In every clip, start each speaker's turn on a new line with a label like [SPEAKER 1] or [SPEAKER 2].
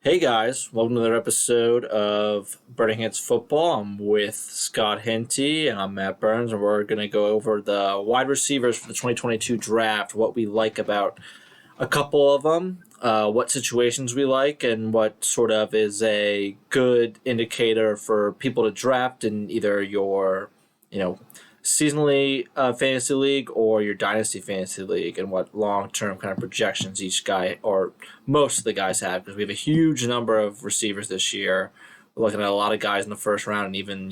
[SPEAKER 1] Hey guys, welcome to another episode of Burning Hands Football. I'm with Scott Henty and I'm Matt Burns, and we're going to go over the wide receivers for the 2022 draft, what we like about a couple of them, what situations we like, and what sort of is a good indicator for people to draft in either your, you know, seasonally fantasy league or your dynasty fantasy league, and what long term kind of projections each guy or most of the guys have, because we have a huge number of receivers this year. We're looking at a lot of guys in the first round, and even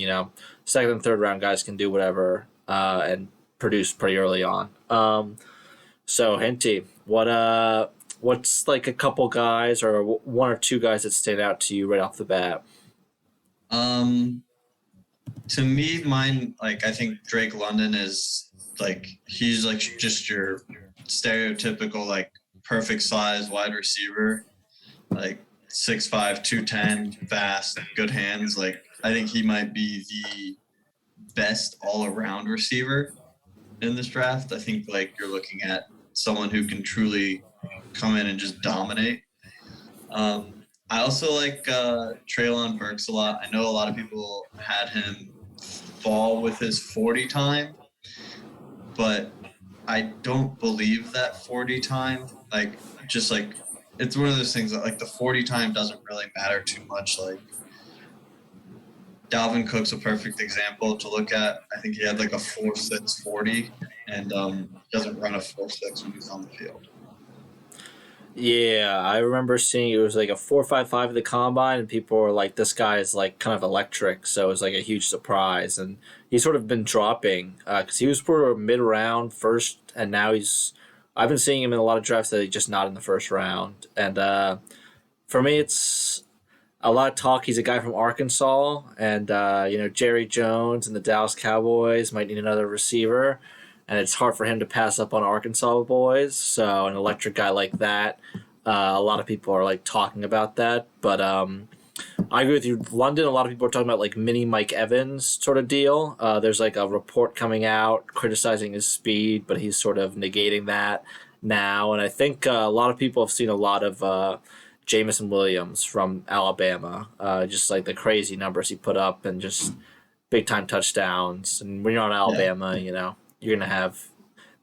[SPEAKER 1] second and third round guys can do whatever and produce pretty early on. So Henty, what's like a couple guys or one or two guys that stand out to you right off the bat?
[SPEAKER 2] Um, to me, mine, I think Drake London is he's like just your stereotypical perfect size wide receiver, like 6'5", 210, fast, good hands. I think he might be the best all around receiver in this draft. I think you're looking at someone who can truly come in and just dominate. I also like Traylon Burks a lot. I know a lot of people had him fall with his 40 time, but I don't believe that 40 time. It's one of those things that the 40 time doesn't really matter too much. Dalvin Cook's a perfect example to look at. I think he had a 4.6 40 and doesn't run a 4.6 when he's on the field.
[SPEAKER 1] Yeah, I remember seeing it was like a 4.55 at the combine, and people were like, "This guy is like kind of electric." So it was like a huge surprise, and he's sort of been dropping because he was for mid round first, and now he's. I've been seeing him in a lot of drafts that he's just not in the first round, and for me, it's a lot of talk. He's a guy from Arkansas, and Jerry Jones and the Dallas Cowboys might need another receiver, and it's hard for him to pass up on Arkansas boys. So an electric guy like that, a lot of people are like talking about that. But I agree with you. London, a lot of people are talking about like mini Mike Evans sort of deal. There's like a report coming out criticizing his speed, but he's sort of negating that now. And I think a lot of people have seen a lot of Jamison Williams from Alabama, just like the crazy numbers he put up and just big time touchdowns. And when you're on
[SPEAKER 2] Yeah.
[SPEAKER 1] Alabama, you're gonna have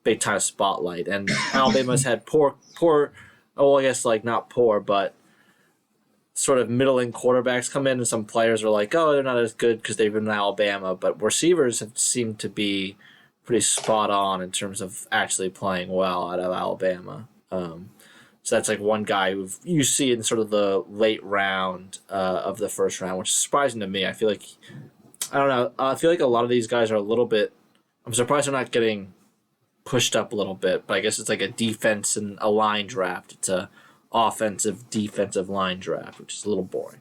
[SPEAKER 1] big time spotlight. And Alabama's had poor. Oh, well, I guess like not poor, but sort of middling quarterbacks come in, and some players are like, oh, they're not as good because they've been in Alabama. But receivers have seemed to be pretty spot on in terms of actually playing well out of Alabama. So that's like one guy who you see in sort of the late round of the first round, which is surprising to me. I don't know. I feel like a lot of these guys are a little bit. I'm surprised they're not getting pushed up a little bit, but I guess it's like a defense and a line draft. It's a offensive defensive line draft, which is a little boring.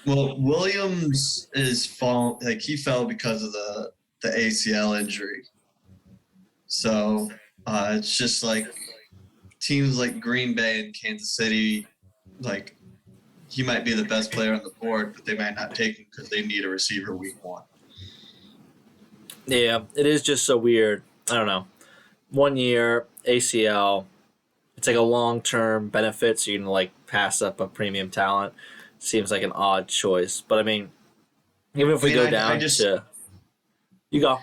[SPEAKER 2] Well, Williams is fall he fell because of the ACL injury. So it's just teams like Green Bay and Kansas City, like he might be the best player on the board, but they might not take him because they need a receiver week one.
[SPEAKER 1] Yeah, it is just so weird. I don't know. 1 year ACL. It's like a long term benefit, so you're gonna like pass up a premium talent. Seems like an odd choice, but I mean, even if
[SPEAKER 2] I
[SPEAKER 1] we
[SPEAKER 2] mean,
[SPEAKER 1] go
[SPEAKER 2] I
[SPEAKER 1] down
[SPEAKER 2] just
[SPEAKER 1] to you go.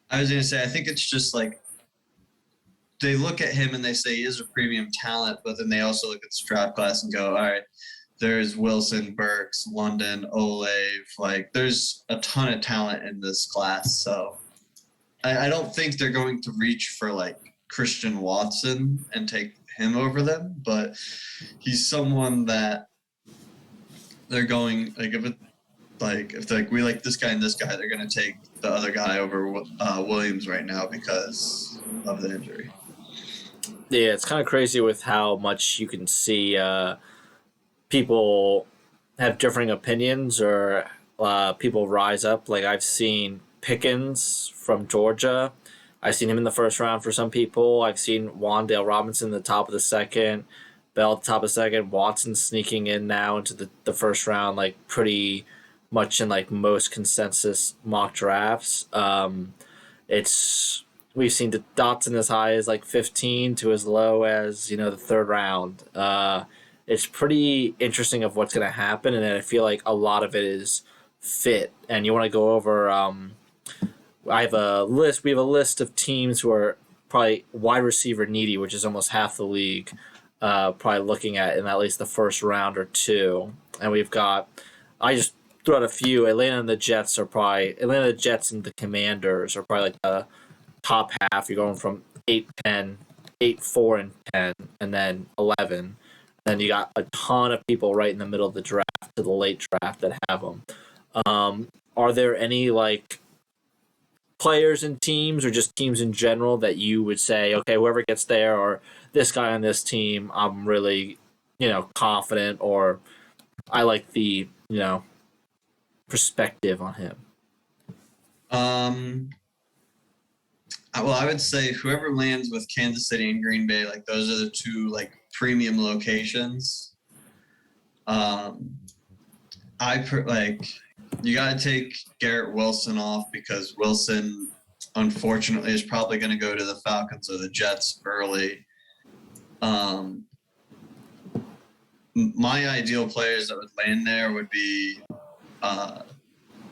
[SPEAKER 2] I was gonna say I think it's just they look at him and they say he is a premium talent, but then they also look at the draft class and go, all right, there's Wilson, Burks, London, Olave. There's a ton of talent in this class. So I don't think they're going to reach for Christian Watson and take him over them, but he's someone that they're going if we like this guy and this guy, they're going to take the other guy over Williams right now because of the injury.
[SPEAKER 1] Yeah, it's kind of crazy with how much you can see people have differing opinions or people rise up. Like I've seen Pickens from Georgia. I've seen him in the first round for some people. I've seen Wandale Robinson in the top of the second, Bell at the top of the second, Watson sneaking in now into the first round, like pretty much in like most consensus mock drafts. It's we've seen Dotson as high as like 15 to as low as the third round. it's pretty interesting of what's going to happen, and then I feel like a lot of it is fit. And you want to go over. I have a list. We have a list of teams who are probably wide receiver needy, which is almost half the league. Probably looking in at least the first round or two, and we've got. I just threw out a few. Atlanta the Jets and the Commanders are probably like the top half. You're going from 8, 10, 8, 4, and 10, and then 11. And then you got a ton of people right in the middle of the draft to the late draft that have them. Are there any like players and teams or just teams in general that you would say, okay, whoever gets there or this guy on this team, I'm really, confident, or I like the, perspective on him?
[SPEAKER 2] Um, well, I would say whoever lands with Kansas City and Green Bay, like those are the two like premium locations. Like you got to take Garrett Wilson off because Wilson, unfortunately, is probably going to go to the Falcons or the Jets early. My ideal players that would land there would be,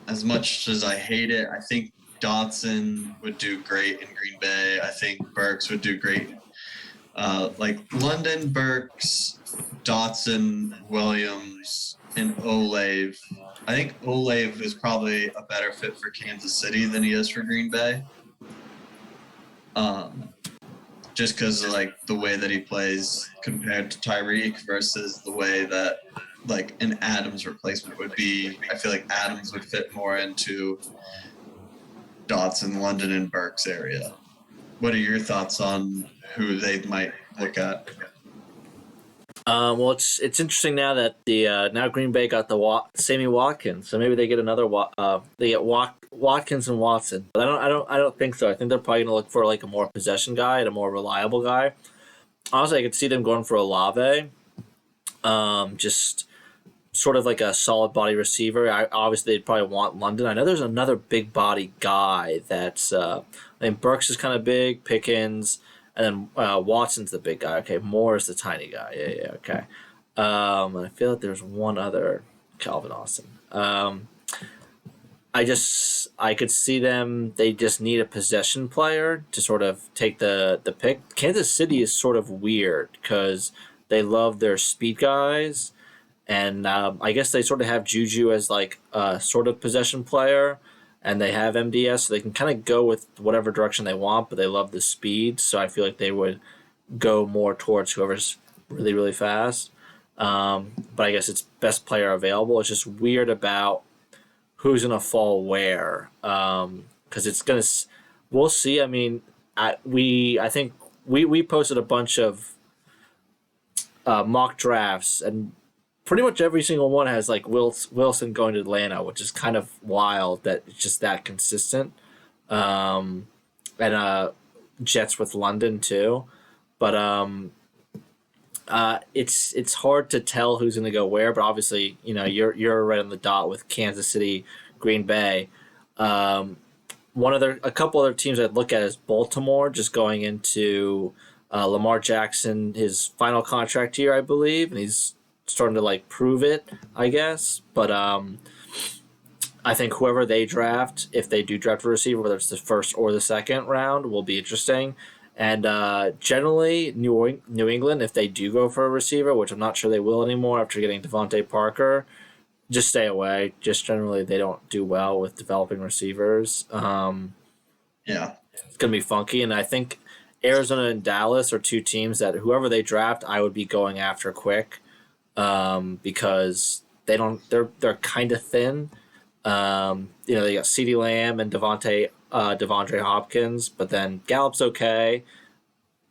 [SPEAKER 2] as much as I hate it, I think Dotson would do great in Green Bay. I think Burks would do great. Like London, Burks, Dotson, Williams, and Olave. I think Olave is probably a better fit for Kansas City than he is for Green Bay. Just because of like the way that he plays compared to Tyreek versus the way that like an Adams replacement would be. I feel like Adams would fit more into Dotson, London, and Burks area. What are your thoughts on who they might look at?
[SPEAKER 1] Well, it's interesting now that the now Green Bay got the Sammy Watkins, so maybe they get another. They get Watkins and Watson, but I don't think so. I think they're probably gonna look for like a more possession guy and a more reliable guy. Honestly, I could see them going for Olave. Just sort of like a solid body receiver. Obviously they'd probably want London. I know there's another big body guy that's. I think Burks is kind of big. Pickens. And then Watson's the big guy. Okay, Moore is the tiny guy. Yeah, okay. I feel like there's one other Calvin Austin. I could see them. They just need a possession player to sort of take the pick. Kansas City is sort of weird because they love their speed guys, and I guess they sort of have Juju as like a sort of possession player, and they have MDS, so they can kind of go with whatever direction they want, but they love the speed, so I feel like they would go more towards whoever's really, really fast. But I guess it's best player available. It's just weird about who's going to fall where, because it's going to. We'll see. I mean, I think we posted a bunch of mock drafts, and pretty much every single one has like Wilson going to Atlanta, which is kind of wild that it's just that consistent. And Jets with London too, but it's hard to tell who's going to go where. But obviously, you're right on the dot with Kansas City, Green Bay. A couple other teams I'd look at is Baltimore, just going into Lamar Jackson, his final contract year, I believe, and he's starting to like prove it, I guess. But I think whoever they draft, if they do draft a receiver, whether it's the first or the second round, will be interesting. And generally, New England, if they do go for a receiver, which I'm not sure they will anymore after getting Devontae Parker, just stay away. Just generally, they don't do well with developing receivers.
[SPEAKER 2] Yeah,
[SPEAKER 1] it's gonna be funky, and I think Arizona and Dallas are two teams that whoever they draft, I would be going after quick. Because they're kind of thin. They got CeeDee Lamb and Devondre Hopkins, but then Gallup's okay.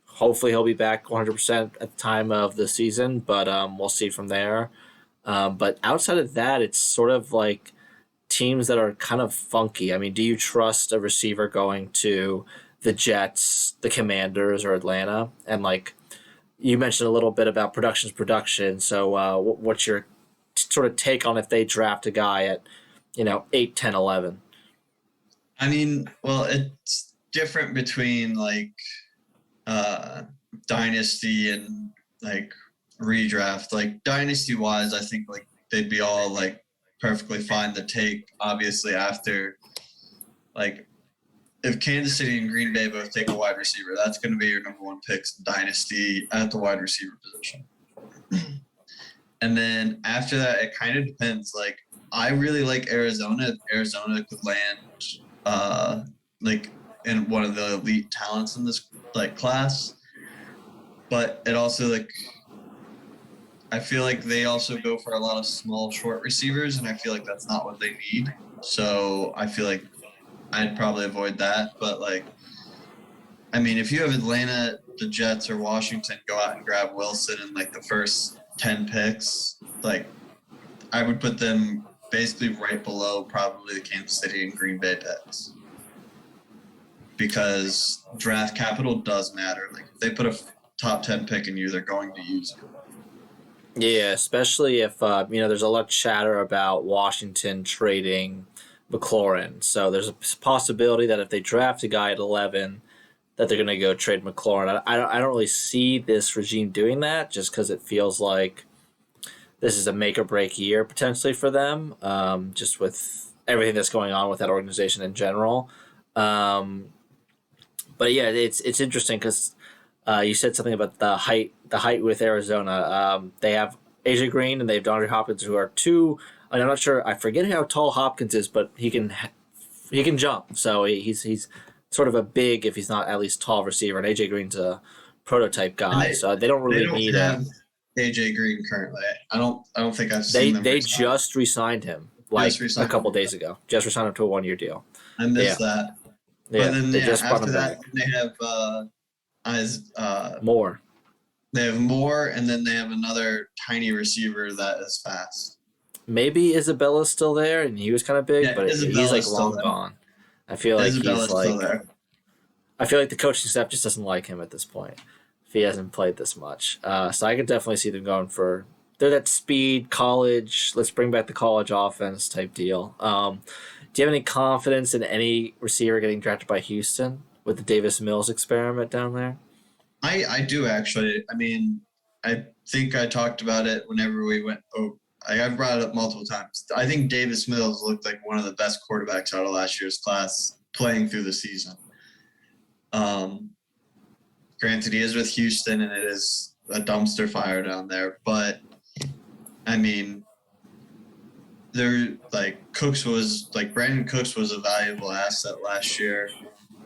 [SPEAKER 1] Hopefully he'll be back 100% at the time of the season, but we'll see from there. But outside of that, it's sort of like teams that are kind of funky. I mean, do you trust a receiver going to the Jets, the Commanders, or Atlanta? And like, you mentioned a little bit about production's production. So what's your sort of take on if they draft a guy at, 8, 10, 11?
[SPEAKER 2] I mean, well, it's different between like dynasty and like redraft. Like dynasty wise, I think like they'd be all like perfectly fine to take. Obviously, after like if Kansas City and Green Bay both take a wide receiver, that's going to be your number one picks dynasty at the wide receiver position. And then after that, it kind of depends. Like I really like Arizona. If Arizona could land like in one of the elite talents in this like class, but it also like I feel like they also go for a lot of small, short receivers, and I feel like that's not what they need. So I feel like I'd probably avoid that. But like, I mean, if you have Atlanta, the Jets, or Washington go out and grab Wilson in like the first 10 picks, like I would put them basically right below probably the Kansas City and Green Bay picks. Because draft capital does matter. Like if they put a top 10 pick in you, they're going to use you.
[SPEAKER 1] Yeah, especially if there's a lot of chatter about Washington trading McLaurin. So there's a possibility that if they draft a guy at 11, that they're going to go trade McLaurin. I don't really see this regime doing that, just because it feels like this is a make or break year potentially for them, just with everything that's going on with that organization in general. But yeah, it's interesting because you said something about the height with Arizona. They have AJ Green and they have DeAndre Hopkins, who are two. And I'm not sure. I forget how tall Hopkins is, but he can jump. So he's sort of a big, if he's not at least tall receiver. And AJ Green's a prototype guy, so they don't really need
[SPEAKER 2] have AJ Green currently. I don't think I've seen them.
[SPEAKER 1] They just re-signed him like a couple days ago. Just re-signed him to a 1-year deal.
[SPEAKER 2] I missed that.
[SPEAKER 1] Yeah,
[SPEAKER 2] but then
[SPEAKER 1] they just brought him
[SPEAKER 2] after that,
[SPEAKER 1] back.
[SPEAKER 2] they have
[SPEAKER 1] Moore.
[SPEAKER 2] They have Moore, and then they have another tiny receiver that is fast.
[SPEAKER 1] Maybe Isabella's still there, and he was kind of big, but he's like long gone. I feel like
[SPEAKER 2] Isabella's
[SPEAKER 1] he's like.
[SPEAKER 2] Still there.
[SPEAKER 1] I feel like the coaching staff just doesn't like him at this point if he hasn't played this much. So I could definitely see them going for they're that speed college. Let's bring back the college offense type deal. Do you have any confidence in any receiver getting drafted by Houston with the Davis Mills experiment down there?
[SPEAKER 2] I do actually. I mean, I think I talked about it whenever we went. I've brought it up multiple times. I think Davis Mills looked like one of the best quarterbacks out of last year's class playing through the season. Granted, he is with Houston, and it is a dumpster fire down there. But I mean, Brandon Cooks was a valuable asset last year.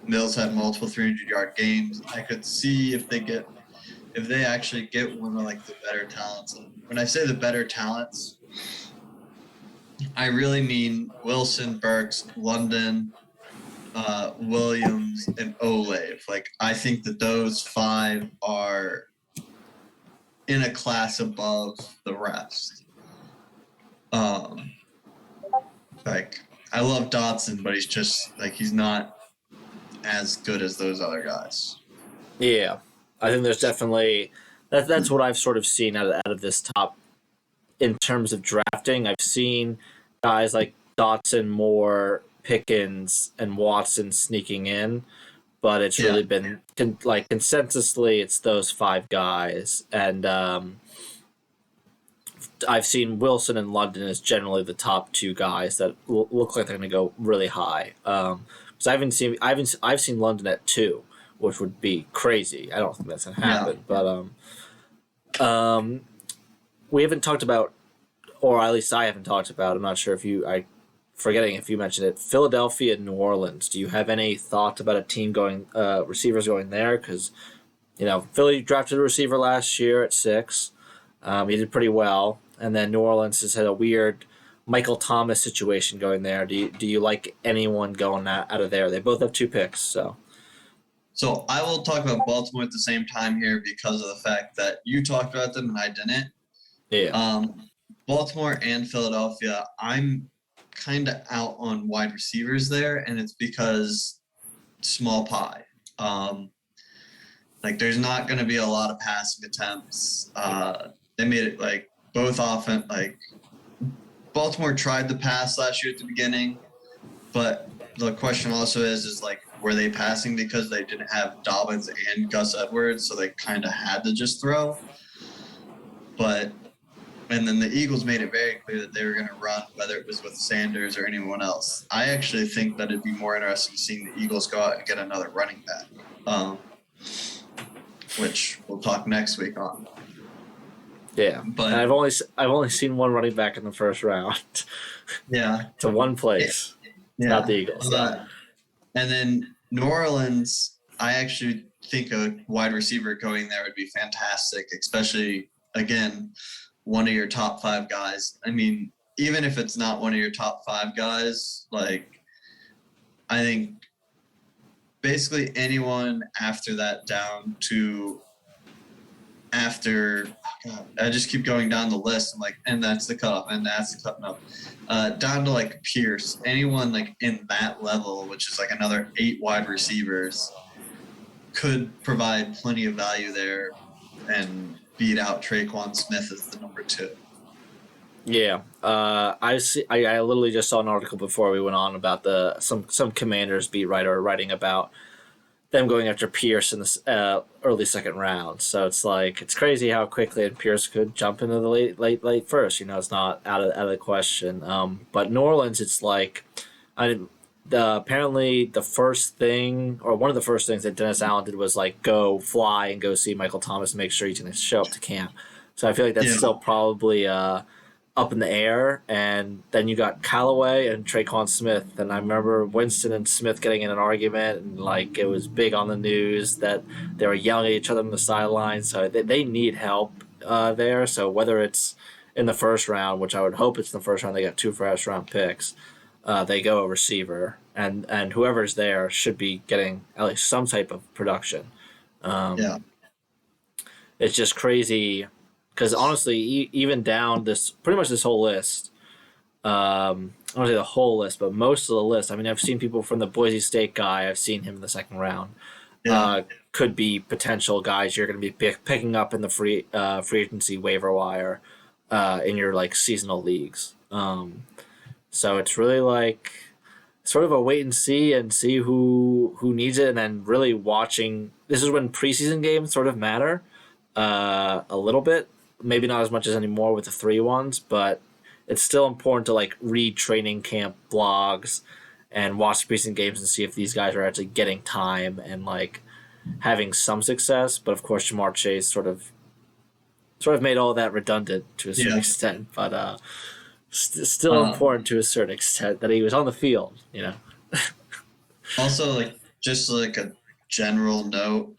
[SPEAKER 2] Mills had multiple 300-yard games. I could see if they actually get one of like the better talents. When I say the better talents, I really mean Wilson, Burks, London, Williams, and Olave. Like I think that those 5 are in a class above the rest. Like I love Dotson, but he's just like he's not as good as those other guys.
[SPEAKER 1] Yeah, I think there's definitely that's what I've sort of seen out of this top in terms of drafting. I've seen guys like Dotson, Moore, Pickens, and Watson sneaking in, but it's really been consensusly it's those 5 guys, and I've seen Wilson and London as generally the top 2 guys that look like they're going to go really high. Because I've seen London at 2, which would be crazy. I don't think that's going to happen. Yeah. But we haven't talked about, or at least I haven't talked about. I'm not sure if forgetting if you mentioned it. Philadelphia and New Orleans. Do you have any thoughts about a team going, receivers going there? Because Philly drafted a receiver last year at 6. He did pretty well. And then New Orleans has had a weird Michael Thomas situation going there. Do you like anyone going out of there? They both have 2 picks. So
[SPEAKER 2] I will talk about Baltimore at the same time here because of the fact that you talked about them and I didn't.
[SPEAKER 1] Yeah.
[SPEAKER 2] Baltimore and Philadelphia, I'm kind of out on wide receivers there, and it's because small pie. There's not going to be a lot of passing attempts. They made it both offense. Baltimore tried the pass last year at the beginning, but the question also is were they passing because they didn't have Dobbins and Gus Edwards, so they kind of had to just throw? but and then the Eagles made it very clear that they were going to run, whether it was with Sanders or anyone else. I actually think that it'd be more interesting seeing the Eagles go out and get another running back, which we'll talk next week on.
[SPEAKER 1] Yeah,
[SPEAKER 2] But
[SPEAKER 1] and I've only seen one running back in the first round
[SPEAKER 2] yeah,
[SPEAKER 1] to one place,
[SPEAKER 2] yeah.
[SPEAKER 1] not the Eagles.
[SPEAKER 2] And then New Orleans, I actually think a wide receiver going there would be fantastic, especially, again, one of your top 5 guys. I mean, even if it's not one of your top 5 guys, like, I think basically anyone after that down to after, oh God, I just keep going down the list. I'm like, and that's the cutoff, and that's the cutoff. Down to like Pierce, anyone like in that level, which is like another 8 wide receivers, could provide plenty of value there and beat out Traquan Smith as the number 2.
[SPEAKER 1] Yeah, I see. I literally just saw an article before we went on about some Commanders beat writer writing about them going after Pierce in the early second round. So it's like it's crazy how quickly Pierce could jump into the late first. It's not out of the question. But New Orleans, it's like apparently the first thing or one of the first things that Dennis Allen did was like go fly and go see Michael Thomas and make sure he's going to show up to camp. So I feel like that's still probably up in the air. And then you got Callaway and Traquan Smith. And I remember Winston and Smith getting in an argument, and like it was big on the news that they were yelling at each other on the sidelines. So they need help there. So whether it's in the first round, which I would hope it's in the first round, they got 2 first round picks. They go a receiver, and whoever's there should be getting at least some type of production. It's just crazy. Because honestly, even down pretty much this whole list, I don't want to say the whole list, but most of the list. I mean, I've seen people from the Boise State guy. I've seen him in the second round. Could be potential guys you're going to be picking up in the free agency waiver wire in your like seasonal leagues. So it's really like sort of a wait and see who needs it, and then really watching. This is when preseason games sort of matter a little bit. Maybe not as much as anymore with the 3 ones, but it's still important to like read training camp blogs and watch preseason games and see if these guys are actually getting time and like having some success. But of course, Jamar Chase sort of made all that redundant to a certain extent, but still important to a certain extent that he was on the field.
[SPEAKER 2] Also, like just like a general note.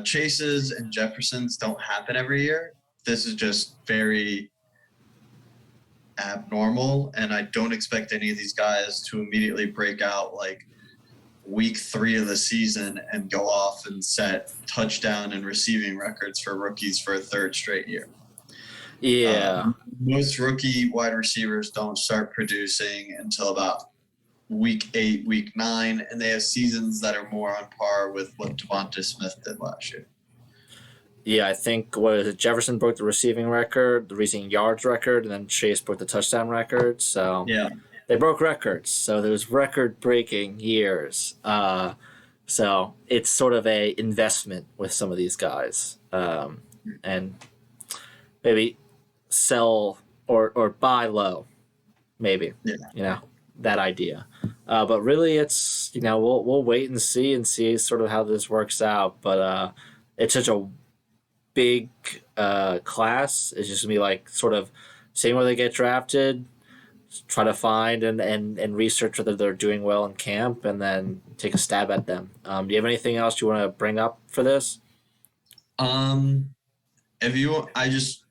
[SPEAKER 2] Chases and Jeffersons don't happen every year. This is just very abnormal, and I don't expect any of these guys to immediately break out like week 3 of the season and go off and set touchdown and receiving records for rookies for a 3rd straight year.
[SPEAKER 1] Yeah.
[SPEAKER 2] Most rookie wide receivers don't start producing until about week 8, week 9, and they have seasons that are more on par with what Devonta Smith did last year.
[SPEAKER 1] Yeah, I think Jefferson broke the receiving record, the receiving yards record, and then Chase broke the touchdown record. So they broke records. So there was record-breaking years. So it's sort of a investment with some of these guys, and maybe sell or buy low, maybe. That idea. But really, it's we'll wait and see sort of how this works out. But it's such a big class. It's just gonna be like sort of seeing where they get drafted, try to find and research whether they're doing well in camp, and then take a stab at them. Do you have anything else you want to bring up for this?
[SPEAKER 2] I just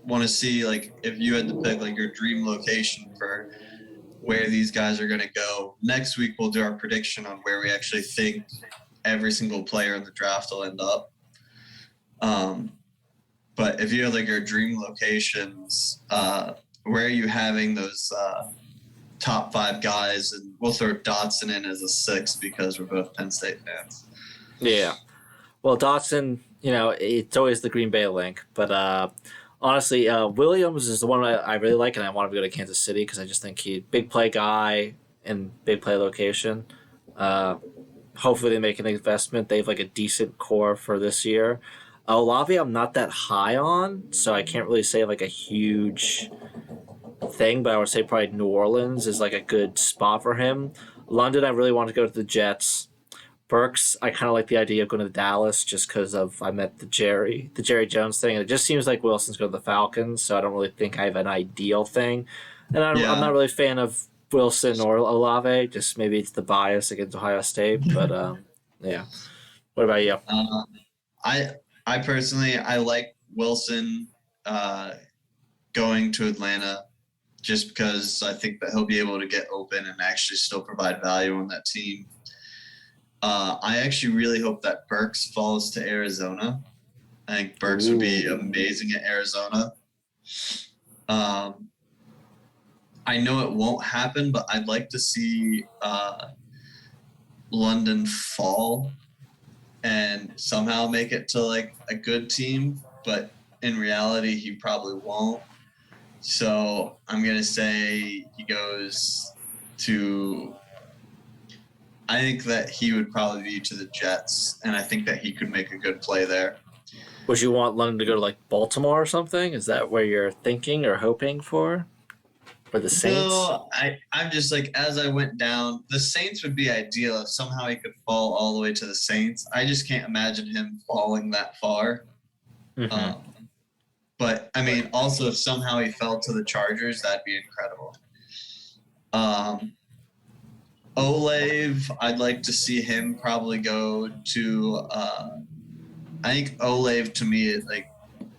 [SPEAKER 2] want to see like if you had to pick like your dream location for where these guys are going to go. Next week, we'll do our prediction on where we actually think every single player in the draft will end up. But if you have like your dream locations, where are you having those top 5 guys? And we'll throw Dotson in as a 6 because we're both Penn State fans.
[SPEAKER 1] Yeah. Well, Dotson, it's always the Green Bay link, but honestly, Williams is the one I really like, and I want to go to Kansas City because I just think he's a big play guy and big play location. Hopefully they make an investment. They have like a decent core for this year. Olave, I'm not that high on, so I can't really say like a huge thing, but I would say probably New Orleans is like a good spot for him. London, I really want to go to the Jets. Burks, I kind of like the idea of going to Dallas just because of I met the Jerry Jones thing, and it just seems like Wilson's going to the Falcons, so I don't really think I have an ideal thing, and I'm
[SPEAKER 2] Yeah.
[SPEAKER 1] not really a fan of Wilson or Olave. Just maybe it's the bias against Ohio State, but yeah. What about you?
[SPEAKER 2] Um, I I personally I like Wilson uh, going to Atlanta just because I think that he'll be able to get open and actually still provide value on that team. I actually really hope that Burks falls to Arizona. I think Burks would be
[SPEAKER 1] Ooh.
[SPEAKER 2] amazing at Arizona. Um, I know it won't happen, but I'd like to see London fall and somehow make it to like a good team, but in reality, he probably won't. So I'm gonna say he goes to. I think that he would probably be to the Jets, and I think that he could make a good play there.
[SPEAKER 1] Would you want London to go to like Baltimore or something? Is that where you're thinking or hoping for? Or the Saints?
[SPEAKER 2] No, I'm just like as I went down, the Saints would be ideal if somehow he could fall all the way to the Saints. I just can't imagine him falling that far.
[SPEAKER 1] Mm-hmm.
[SPEAKER 2] Um, but I mean, also if somehow he fell to the Chargers, that'd be incredible. Um, Olave, I'd like to see him probably go to. I think Olave to me, like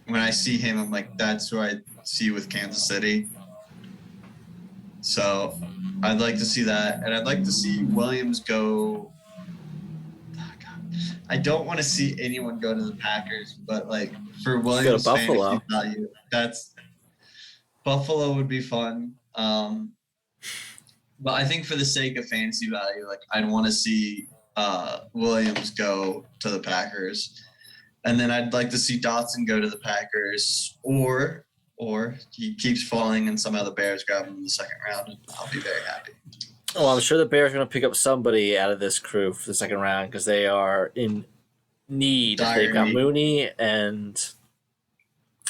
[SPEAKER 2] when I see him, I'm like, that's who I see with Kansas City. So I'd like to see that, and I'd like to see Williams go. Oh, God. I don't want to see anyone go to the Packers, but like for
[SPEAKER 1] Go to
[SPEAKER 2] Williams' fantasy
[SPEAKER 1] Buffalo.
[SPEAKER 2] value, that's Buffalo would be fun. But I think for the sake of fantasy value, like I'd want to see Williams go to the Packers, and then I'd like to see Dotson go to the Packers, or he keeps falling and somehow the Bears grab him in the second round, and I'll be very happy.
[SPEAKER 1] Well, I'm sure the Bears are going to pick up somebody out of this crew for the second round because they are in need. They've
[SPEAKER 2] Dire
[SPEAKER 1] got
[SPEAKER 2] need.
[SPEAKER 1] Mooney and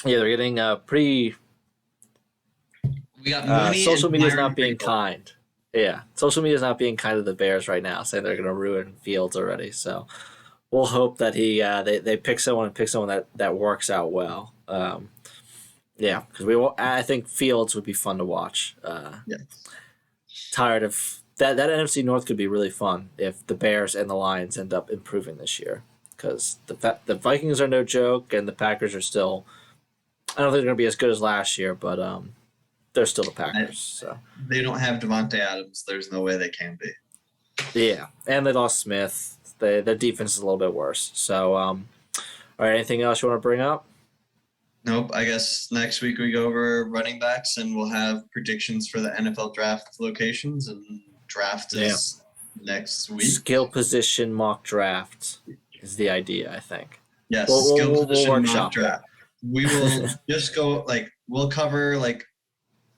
[SPEAKER 1] yeah, they're getting pretty.
[SPEAKER 2] We got Mooney
[SPEAKER 1] Social
[SPEAKER 2] and
[SPEAKER 1] media is
[SPEAKER 2] Byron
[SPEAKER 1] not being
[SPEAKER 2] Pringle.
[SPEAKER 1] kind. Yeah, social media is not being kind to the Bears right now, saying they're going to ruin Fields already. So we'll hope that they pick someone and pick someone that works out well. Yeah, because I think Fields would be fun to watch.
[SPEAKER 2] Yeah.
[SPEAKER 1] Tired of that NFC North could be really fun if the Bears and the Lions end up improving this year because the Vikings are no joke and the Packers are still. I don't think they're going to be as good as last year, but they're still the Packers. So
[SPEAKER 2] They don't have Devonte Adams. There's no way they can be.
[SPEAKER 1] yeah, and they lost Smith. Their defense is a little bit worse. So all right, anything else you want to bring up?
[SPEAKER 2] Nope. I guess next week we go over running backs and we'll have predictions for the NFL draft locations, and draft is next week.
[SPEAKER 1] Skill position mock draft is the idea, I think.
[SPEAKER 2] Yes,
[SPEAKER 1] We'll
[SPEAKER 2] skill position mock
[SPEAKER 1] workshop it.
[SPEAKER 2] draft. We will just go like we'll cover like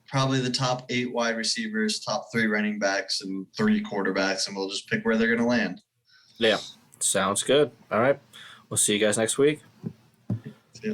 [SPEAKER 2] probably the top 8 wide receivers, top 3 running backs, and 3 quarterbacks, and we'll just pick where they're gonna land.
[SPEAKER 1] Yeah, sounds good. All right, we'll see you guys next week.
[SPEAKER 2] Yeah.